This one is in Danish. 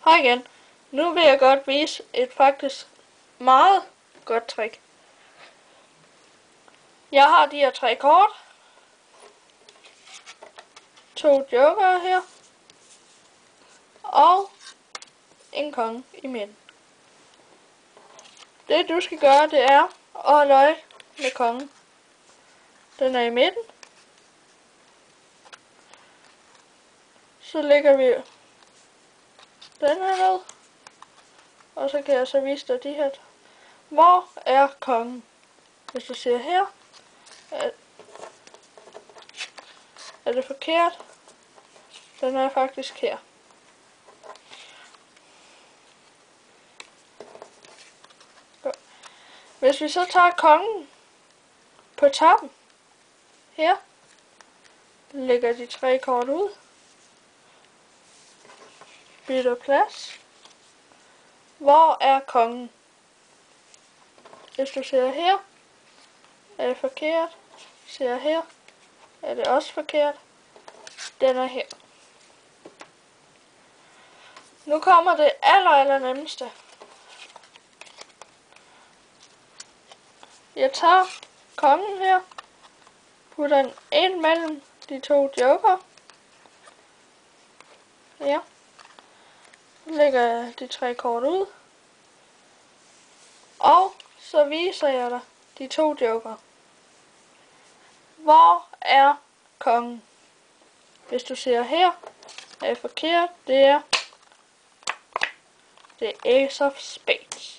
Hej igen. Nu vil jeg godt vise et faktisk meget godt trick. Jeg har de her 3 kort. 2 joker her. Og en konge i midten. Det du skal gøre, det er at holde øje med kongen. Den er i midten. Så lægger vi den her ned. Og så kan jeg så vise dig de her. Hvor er kongen? Hvis du ser her, er det forkert. Den er faktisk her. Hvis vi så tager kongen på toppen her, lægger de 3 kort ud, bytter plads. Hvor er kongen? Hvis du ser her, er det forkert. Ser her, er det også forkert. Den er her. Nu kommer det aller nemmeste. Jeg tager kongen her, putter den ind mellem de 2 joker. Ja. Lægger jeg de 3 kort ud. Og så viser jeg dig de 2 joker. Hvor er kongen? Hvis du ser her, er det forkert. Det er Ace of Spades.